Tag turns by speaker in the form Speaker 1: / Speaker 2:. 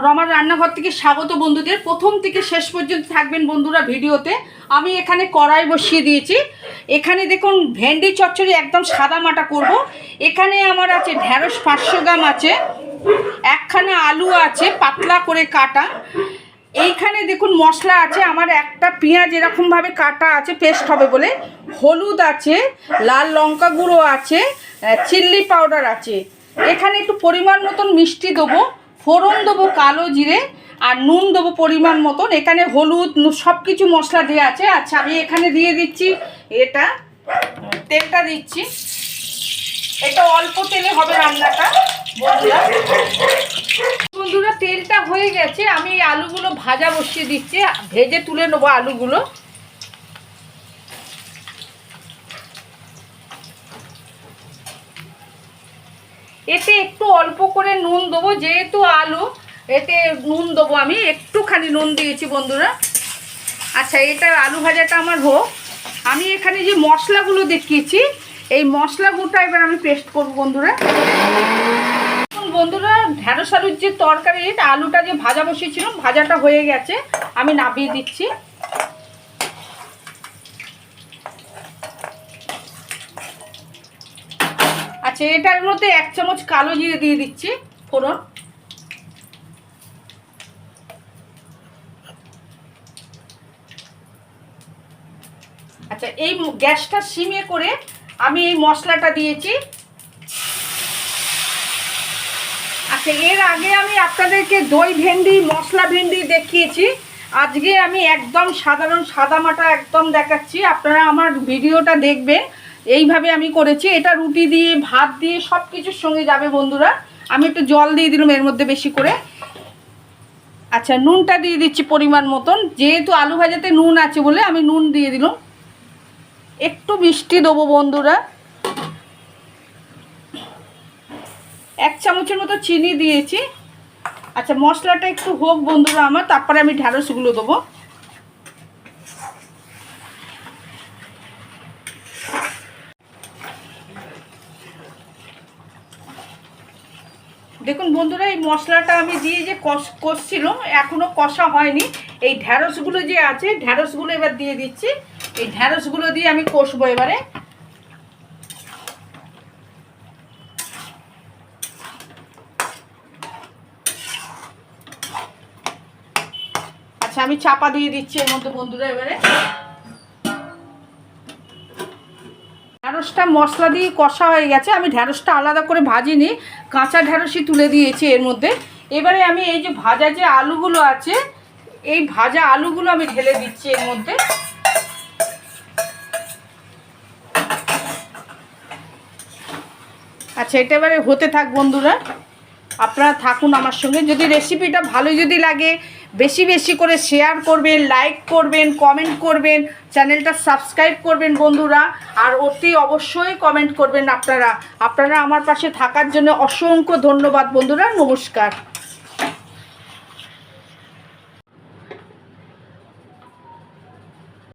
Speaker 1: রমার রান্নাঘর থেকে স্বাগত বন্ধুদের। প্রথম থেকে শেষ পর্যন্ত থাকবেন বন্ধুরা ভিডিওতে। আমি এখানে কড়াই বসিয়ে দিয়েছি। এখানে দেখুন ভেন্ডি চচ্চড়ি একদম সাদা মাটা করব। এখানে আমার আছে ঢ্যাঁড়স 500 গ্রাম আছে, একখানা আলু আছে পাতলা করে কাটা। এইখানে দেখুন মশলা আছে আমার, একটা পেঁয়াজ এরকমভাবে কাটা আছে পেস্ট হবে বলে, হলুদ আছে, লাল লঙ্কা গুঁড়ো আছে, চিল্লি পাউডার আছে। এখানে একটু পরিমাণ মতন মিষ্টি দেবো, ফোড়ন দেবো কালো জিরে, আর নুন দেবো পরিমাণ মতন। এখানে হলুদ সব কিছু মশলা দেওয়া আছে। আচ্ছা আমি এখানে দিয়ে দিচ্ছি এটা, তেলটা দিচ্ছি। এটা অল্প তেলে হবে রান্নাটা বন্ধুরা। তেলটা হয়ে গেছে, আমি এই আলুগুলো ভাজা বসিয়ে দিচ্ছি, ভেজে তুলে নেবো আলুগুলো। এতে একটু অল্প করে নুন দেবো, যেহেতু আলু এতে নুন দেবো, আমি একটুখানি নুন দিয়েছি বন্ধুরা। আচ্ছা এটা আলু ভাজাটা আমার হোক। আমি এখানে যে মশলাগুলো দেখিয়েছি এই মশলাগুলোটা এবার আমি পেস্ট করবো বন্ধুরা। বন্ধুরা ঢ্যাঁড়স আলুর যে তরকারি, আলুটা যে ভাজা বসিয়েছিলাম ভাজাটা হয়ে গেছে, আমি নামিয়ে দিচ্ছি। আচ্ছা এটার মধ্যে 1 চামচ কালো জিরে দিয়ে দিচ্ছি ফোড়ন। আচ্ছা এই গ্যাসটা সিমে করে আমি এই মশলাটা দিয়েছি। আচ্ছা এর আগে আমি আপনাদেরকে দই ভেন্ডি মশলা ভেন্ডি দেখিয়েছি, আজকে আমি একদম সাধারণ সাদা মাটা একদম দেখাচ্ছি। আপনারা আমার ভিডিওটা দেখবেন, এইভাবে আমি করেছি। এটা রুটি দিয়ে ভাত দিয়ে সব কিছুর সঙ্গে যাবে বন্ধুরা। আমি একটু জল দিয়ে দিলাম এর মধ্যে বেশি করে। আচ্ছা নুনটা দিয়ে দিচ্ছি পরিমাণ মতন, যেহেতু আলু ভাজাতে নুন আছে বলে আমি নুন দিয়ে দিলাম। একটু মিষ্টি দেবো বন্ধুরা, 1 চামচের মতো চিনি দিয়েছি। আচ্ছা মশলাটা একটু হোক বন্ধুরা আমার, তারপরে আমি ঢ্যাঁড়সগুলো দেবো। দেখুন বন্ধুরা এই মশলাটা আমি দিয়ে যে কষছিল এখনও কষা হয়নি। এই ঢ্যাঁড়সগুলো যে আছে ঢ্যাঁড়সগুলো এবার দিয়ে দিচ্ছি। এই ঢ্যাঁড়সগুলো দিয়ে আমি কষবো এবারে। আচ্ছা আমি চাপা দিয়ে দিচ্ছি এর মধ্যে বন্ধুরা এবারে। ঢ্যাঁড়সটা মশলা দিয়ে কষা হয়ে গেছে, আমি ঢ্যাঁড়সটা আলাদা করে ভাজিনি, কাঁচা ঢ্যাঁড়সই তুলে দিয়েছি এর মধ্যে। এবারে আমি এই যে ভাজা যে আলুগুলো আছে এই ভাজা আলুগুলো আমি ঢেলে দিচ্ছি এর মধ্যে। আচ্ছা এটা এবারে হতে থাক বন্ধুরা, আপনারা থাকুন আমার সঙ্গে। যদি রেসিপিটা ভালো যদি লাগে বেশি বেশি করে শেয়ার করবেন, লাইক করবেন, কমেন্ট করবেন, চ্যানেলটা সাবস্ক্রাইব করবেন বন্ধুরা। আর অতি অবশ্যই কমেন্ট করবেন আপনারা। আপনারা আমার পাশে থাকার জন্য অসংখ্য ধন্যবাদ বন্ধুরা। নমস্কার।